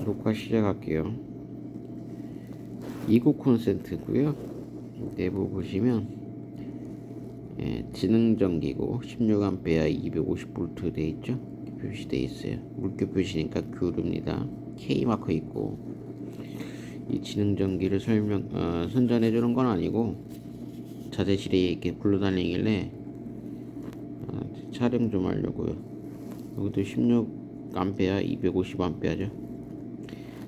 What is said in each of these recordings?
녹화 시작할게요. 29 콘센트고요. 내부 보시면 지능전기고 16A 250V 돼 있죠. 표시돼 있어요. 물교 표시니까 큐릅니다. K 마크 있고, 이 지능전기를 선전해 주는 건 아니고 자재실에 이렇게 굴러다니길래 촬영 좀 하려고요. 여기도 16A 250A죠.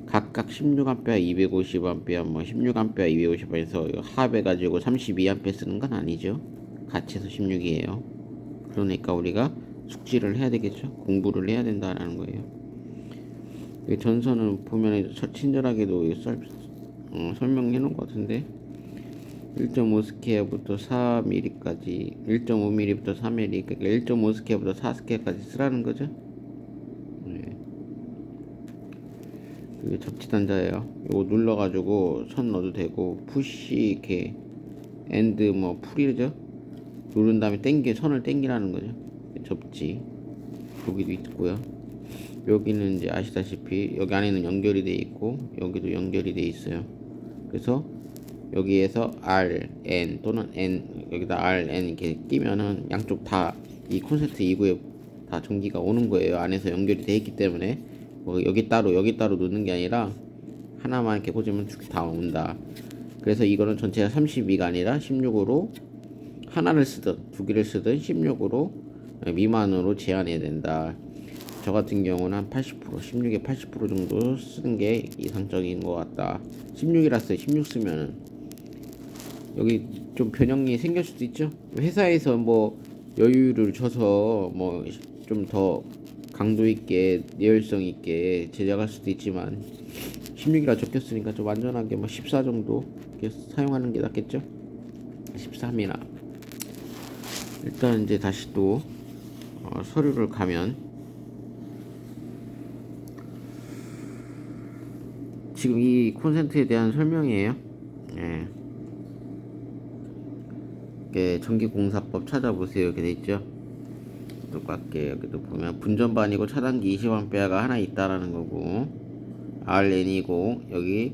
각각 16A 250A, 뭐 16A 250A에서 합해가지고 32A 쓰는 건 아니죠. 같이 해서 16이에요. 그러니까 우리가 숙지를 해야 되겠죠. 공부를 해야 된다라는 거예요. 전선은 보면 친절하게도 설명해 놓은 것 같은데, 1.5 스퀘어부터 4mm까지, 1.5mm부터 4mm, 그러니까 1.5 스퀘어부터 4 스퀘어까지 쓰라는 거죠. 그게 접지단자예요. 이거 눌러가지고 선 넣어도 되고, 푸시 이렇게 엔드 뭐 풀이죠. 누른 다음에 선을 땡기라는 거죠. 접지. 여기도 있고요. 여기는 이제 아시다시피 여기 안에는 연결이 돼 있고, 여기도 연결이 돼 있어요. 그래서 여기에서 R, N 또는 N, 여기다 R, N 이렇게 끼면은 양쪽 다 이 콘센트 2구에 다 전기가 오는 거예요. 안에서 연결이 돼 있기 때문에 뭐 여기 따로 넣는 게 아니라 하나만 이렇게 꽂으면 다 온다. 그래서 이거는 전체가 32가 아니라 16으로 하나를 쓰든 두 개를 쓰든 16으로 미만으로 제한해야 된다. 저 같은 경우는 한 80%, 16에 80% 정도 쓰는 게 이상적인 것 같다. 16이라서 16 쓰면은 여기 좀 변형이 생길 수도 있죠. 회사에서 뭐 여유를 줘서 뭐 좀 더 강도 있게 내열성 있게 제작할 수도 있지만, 16이라 적혔으니까 좀 안전하게 뭐 14 정도 이렇게 사용하는 게 낫겠죠. 13이나. 일단 이제 다시 또 서류를 가면, 지금 이 콘센트에 대한 설명이에요. 전기공사법 찾아보세요. 이렇게 돼 있죠. 똑같게 여기도 보면 분전반이고 차단기 20A가 하나 있다라는 거고, RN이고 여기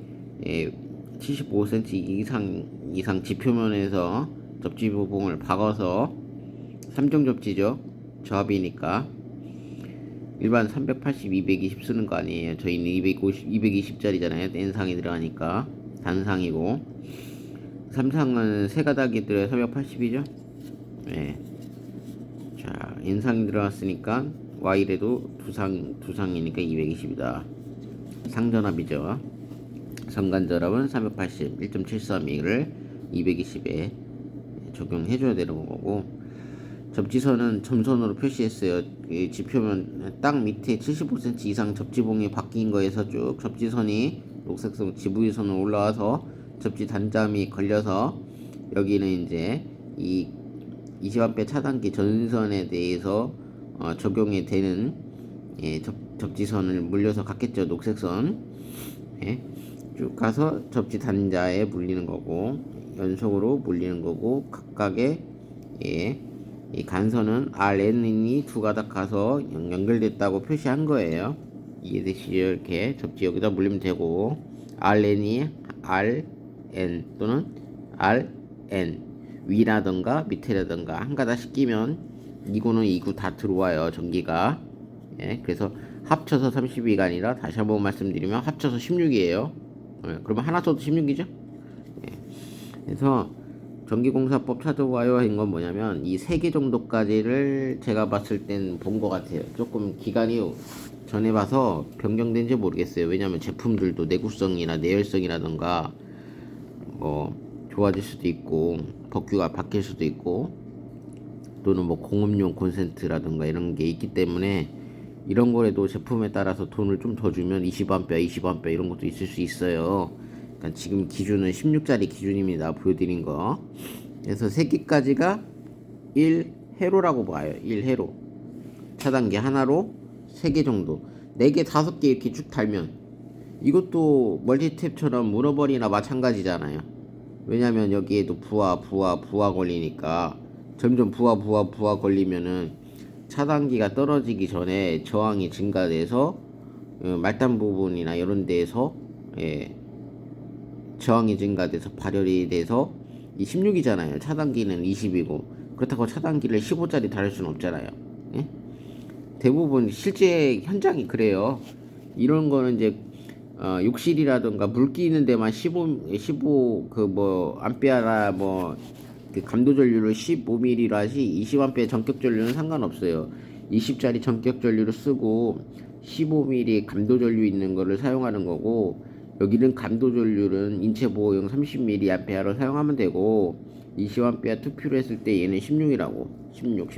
75cm 이상 지표면에서 접지 부분을 박아서 3종 접지죠. 저압이니까 일반 380, 220 쓰는 거 아니에요. 저희는 220짜리잖아요. N상이 들어가니까 단상이고, 3상은 세 가닥이 들어요. 380이죠. 자, N상이 들어갔으니까 Y래도 두상이니까 220이다. 상전압이죠. 선간전압은 380, 1.73를 220에 적용해줘야 되는 거고, 접지선은 점선으로 표시했어요. 이 지표면 딱 밑에 75cm 이상 접지봉이 바뀐 거에서 쭉 접지선이 녹색선 지부위선으로 올라와서 접지 단점이 걸려서, 여기는 이제 이 20A 차단기 전선에 대해서 적용이 되는 접지선을 물려서 갔겠죠. 녹색선 쭉 가서 접지 단자에 물리는 거고, 연속으로 물리는 거고, 각각의 이 간선은 RN이 두 가닥 가서 연결됐다고 표시한 거예요. 이해되시죠? 이렇게 접지 여기다 물리면 되고, RN이 RN 또는 RN 위라던가 밑에라던가 한 가닥씩 끼면 2구는 2구 다 들어와요. 전기가. 그래서 합쳐서 32가 아니라, 다시 한번 말씀드리면 합쳐서 16이에요. 그러면 하나 써도 16이죠. 그래서 전기공사법 찾아와요 한 건 뭐냐면, 이 3개 정도까지를 제가 봤을 땐 본 것 같아요. 조금 기간이 전에 봐서 변경된지 모르겠어요. 왜냐면 제품들도 내구성이나 내열성이라던가 뭐 좋아질 수도 있고, 법규가 바뀔 수도 있고, 또는 뭐 공업용 콘센트라든가 이런 게 있기 때문에, 이런 거에도 제품에 따라서 돈을 좀 더 주면 20A, 20A 이런 것도 있을 수 있어요. 그러니까 지금 기준은 16짜리 기준입니다. 보여드린 거. 그래서 3개까지가 1회로라고 봐요. 1회로. 차단기 하나로 3개 정도. 4개, 5개 이렇게 쭉 달면, 이것도 멀티탭처럼 문어버리나 마찬가지잖아요. 왜냐면 여기에도 부하 걸리니까, 점점 부하 걸리면은 차단기가 떨어지기 전에 저항이 증가돼서 말단 부분이나 이런 데에서 예, 저항이 증가돼서 발열이 돼서 이 16이잖아요. 차단기는 20이고 그렇다고 차단기를 15짜리 달을 수는 없잖아요. 예? 대부분 실제 현장이 그래요. 이런 거는 이제 욕실이라든가 물기 있는 데만 15 그 뭐 암페어라 뭐 그 감도 전류를 15mm로 하시 20A 전격 전류는 상관없어요. 20짜리 전격 전류를 쓰고 15mm 감도 전류 있는 거를 사용하는 거고 여기는 감도 전류는 인체 보호용 30mA로 사용하면 되고 20A 투표를 했을 때 얘는 16이라고 16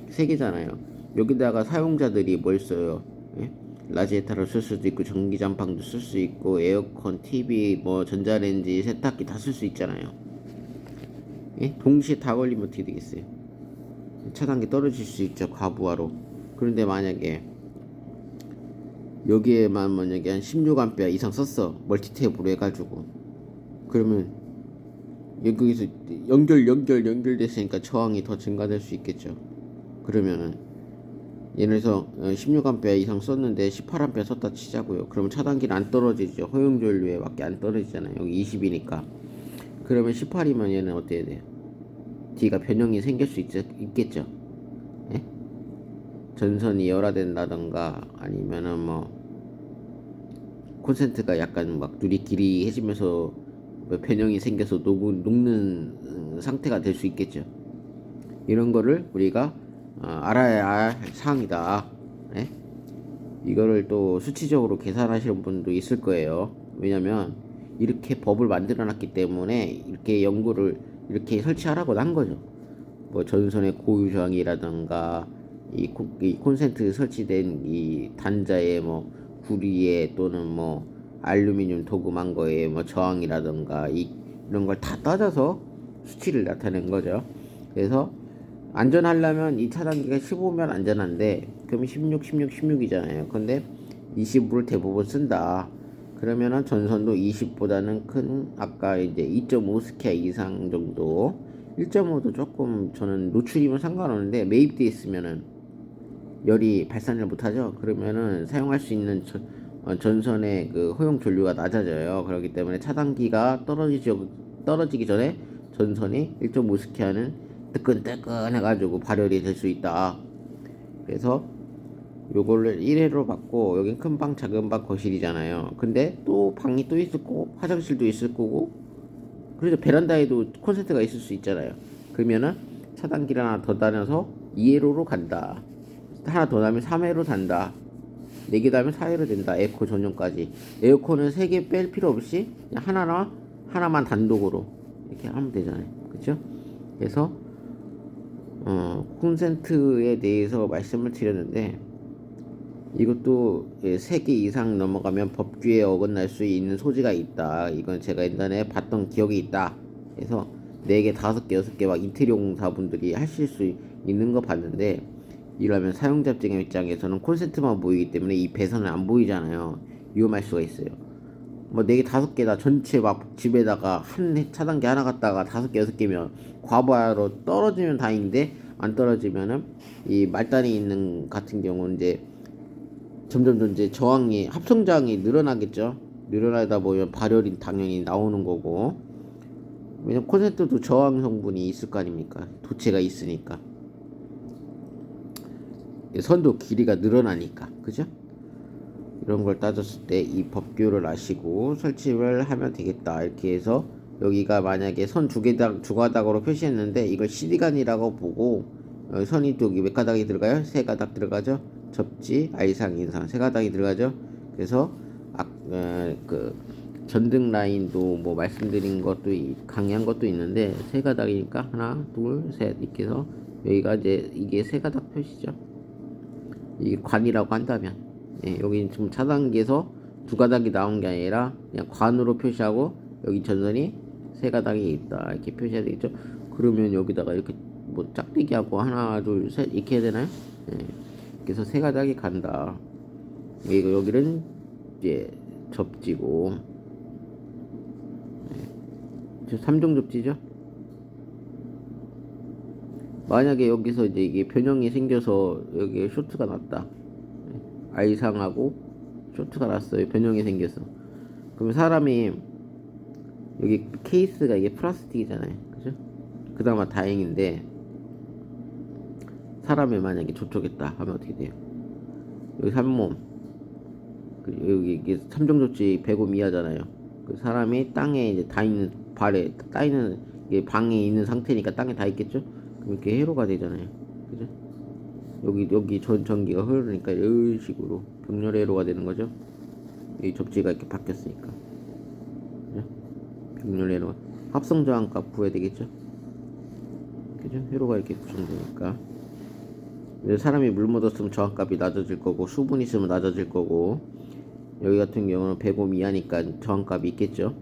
세 개잖아요. 여기다가 사용자들이 뭘 써요? 예? 라지에타를 쓸 수도 있고 전기장판도 쓸 수 있고 에어컨, TV, 뭐 전자레인지, 세탁기 다 쓸 수 있잖아요. 예? 동시에 다 걸리면 어떻게 되겠어요? 차단기 떨어질 수 있죠, 과부하로. 그런데 만약에 여기에만 만약에 한 16A 이상 썼어, 멀티탭으로 해가지고, 그러면 여기서 연결됐으니까 저항이 더 증가될 수 있겠죠. 그러면은 예를 들어서 16A 이상 썼는데 18A 썼다 치자고요. 그러면 차단기는 안 떨어지죠. 허용전류에 밖에 안 떨어지잖아요. 여기 20이니까. 그러면 18이면 얘는 어때야 돼요? D가 변형이 생길 수 있겠죠. 예? 전선이 열화된다던가 아니면은 뭐 콘센트가 약간 막 눈이 기리해지면서 뭐 변형이 생겨서 녹는 상태가 될 수 있겠죠. 이런 거를 우리가 알아야 할 사항이다. 예? 이거를 또 수치적으로 계산하시는 분도 있을 거예요. 왜냐면 이렇게 법을 만들어 놨기 때문에 이렇게 연구를 이렇게 설치하라고 한 거죠. 뭐 전선의 고유 저항이라든가 이 콘센트 설치된 이 단자의 뭐 구리에 또는 뭐 알루미늄 도금한 거에 뭐 저항이라든가 이런 걸 다 따져서 수치를 나타낸 거죠. 그래서 안전하려면 이 차단기가 15면 안전한데 그럼 16이잖아요. 근데 20을 대부분 쓴다. 그러면은 전선도 20보다는 큰 아까 이제 2.5스퀘어 이상 정도 1.5도 조금 저는 노출이면 상관없는데 매입돼 있으면은 열이 발산을 못하죠. 그러면은 사용할 수 있는 전선의 그 허용 전류가 낮아져요. 그렇기 때문에 차단기가 떨어지기 전에 전선이 1.5스퀘어는 뜨끈뜨끈 해가지고 발열이 될 수 있다. 그래서 요거를 1회로 받고 여긴 큰 방 작은 방 거실이잖아요. 근데 또 방이 또 있을 거고 화장실도 있을 거고 그래서 베란다에도 콘센트가 있을 수 있잖아요. 그러면은 차단기를 하나 더 다녀서 2회로로 간다. 하나 더 다면 3회로 단다. 4개 다면 4회로 된다. 에어컨 전용까지. 에어컨은 3개 뺄 필요 없이 그냥 하나만 단독으로 이렇게 하면 되잖아요. 그쵸? 그래서 콘센트에 대해서 말씀을 드렸는데 이것도 3개 이상 넘어가면 법규에 어긋날 수 있는 소지가 있다. 이건 제가 옛날에 봤던 기억이 있다. 그래서 4개, 5개, 6개 막 인테리어 공사분들이 하실 수 있는 거 봤는데 이러면 사용자 입장에서는 콘센트만 보이기 때문에 이 배선은 안 보이잖아요. 위험할 수가 있어요. 뭐 4개, 5개 다 전체 막 집에다가 한 차단기 하나 갖다가 5개, 6개면 과부하로 떨어지면 다행인데 안 떨어지면은 이 말단이 있는 같은 경우는 이제 점점 이제 저항이 합성저항이 늘어나겠죠. 늘어나다 보면 발열이 당연히 나오는 거고 왜냐면 콘센트도 저항 성분이 있을 거 아닙니까? 도체가 있으니까 선도 길이가 늘어나니까 그죠? 이런 걸 따졌을 때 이 법규를 아시고 설치를 하면 되겠다. 이렇게 해서 여기가 만약에 선 두 가닥으로 표시했는데 이걸 CD간이라고 보고 선이 또 몇 가닥이 들어가요? 세 가닥 들어가죠. 접지, 아이상, 인상 세 가닥이 들어가죠. 그래서 그 전등 라인도 뭐 말씀드린 것도 강의한 것도 있는데 세 가닥이니까 하나, 둘, 셋 이렇게 해서 여기가 이제 이게 세 가닥 표시죠. 이게 관이라고 한다면 여기 지금 차단기에서 두 가닥이 나온 게 아니라 그냥 관으로 표시하고 여기 전선이 세 가닥이 있다 이렇게 표시해야 되겠죠. 그러면 여기다가 이렇게 뭐 짝대기하고 하나 둘 셋 이렇게 해야 되나요? 그래서 세 가닥이 간다. 여기는 이제 접지고 3종 접지죠. 만약에 여기서 이제 이게 변형이 생겨서 여기에 쇼트가 났다. I상하고 쇼트가 났어요. 변형이 생겼어. 그러면 사람이 여기 케이스가 이게 플라스틱이잖아요. 그죠? 그나마 다행인데 사람이 만약에 접촉했다 하면 어떻게 돼요? 여기 산몸 여기 이게 3종 조치 105 이하잖아요. 그 사람이 땅에 이제 다 있는 발에 따 있는 이게 방에 있는 상태니까 땅에 다 있겠죠? 그럼 이렇게 회로가 되잖아요. 그죠? 여기 전기가 흐르니까 이런 식으로 병렬 회로가 되는 거죠. 이 접지가 이렇게 바뀌었으니까. 그죠? 병렬 회로가 합성 저항값 구해야 되겠죠? 그죠? 회로가 이렇게 구성되니까. 사람이 물 묻었으면 저항값이 낮아질 거고 수분 있으면 낮아질 거고 여기 같은 경우는 105 이하니까 저항값이 있겠죠.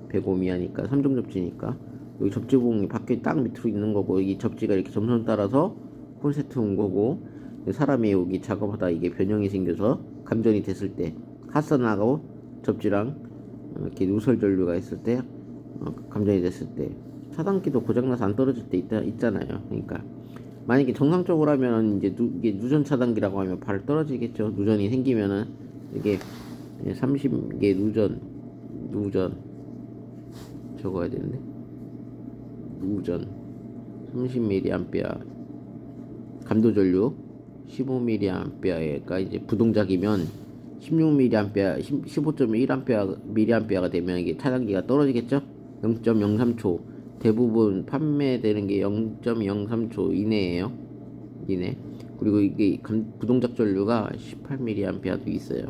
105 이하니까 3종 접지니까 여기 접지 부분이 밖에 딱 밑으로 있는 거고 이 접지가 이렇게 점선 따라서 콘센트 온 거고 사람이 여기 작업하다 이게 변형이 생겨서 감전이 됐을 때 핫선하고 접지랑 이렇게 누설 전류가 있을 때 감전이 됐을 때 차단기도 고장나서 안 떨어질 때 있잖아요. 그러니까 만약에 정상적으로 하면 이제 이게 누전 차단기라고 하면 바로 떨어지겠죠. 누전이 생기면은 이게 30개 누전 적어야 되는데 누전 30mA 감도 전류 15mA가 이제 부동작이면 16mA 15.1mA가 되면 이게 차단기가 떨어지겠죠. 0.03초 대부분 판매되는 게 0.03초 이내예요. 이내. 그리고 이게 부동작 전류가 18mA도 있어요.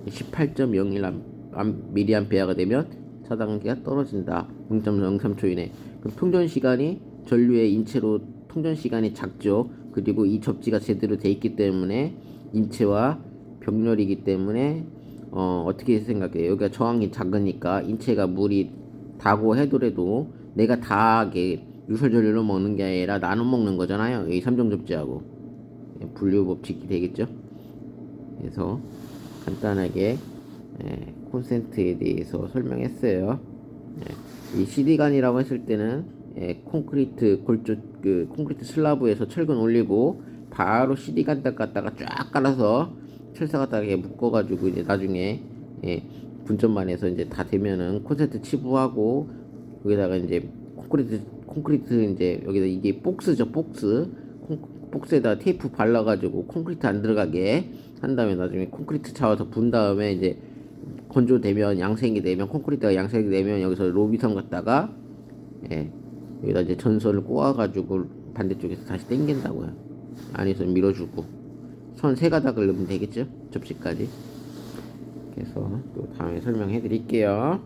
18.01mA가 되면 차단기가 떨어진다. 0.03초 이내. 그럼 통전 시간이 전류의 인체로 통전 시간이 작죠. 그리고 이 접지가 제대로 돼 있기 때문에 인체와 병렬이기 때문에 어떻게 생각해요? 여기가 저항이 작으니까 인체가 물이 다고 해도라도 내가 다하게 유설전류로 먹는 게 아니라 나눠 먹는 거잖아요. 이 3종 접지하고 분류 법칙이 되겠죠. 그래서 간단하게 콘센트에 대해서 설명했어요. 이 CD관이라고 했을 때는 콘크리트 콘크리트 슬라브에서 철근 올리고 바로 CD관 갖다가 쫙 깔아서 철사 갖다가 묶어가지고 이제 나중에 분점만 해서 이제 다 되면은 콘센트 치부하고 여기다가 이제 콘크리트 이제 여기다 이게 복스죠. 복스에다 테이프 발라가지고 콘크리트 안 들어가게 한 다음에 나중에 콘크리트 차와서 분 다음에 이제 건조되면 양생이 되면 콘크리트가 양생이 되면 여기서 로비선 갖다가 여기다 이제 전선을 꼬아가지고 반대쪽에서 다시 당긴다고요. 안에서 밀어주고 선 3가닥을 넣으면 되겠죠. 접시까지. 그래서 또 다음에 설명해 드릴게요.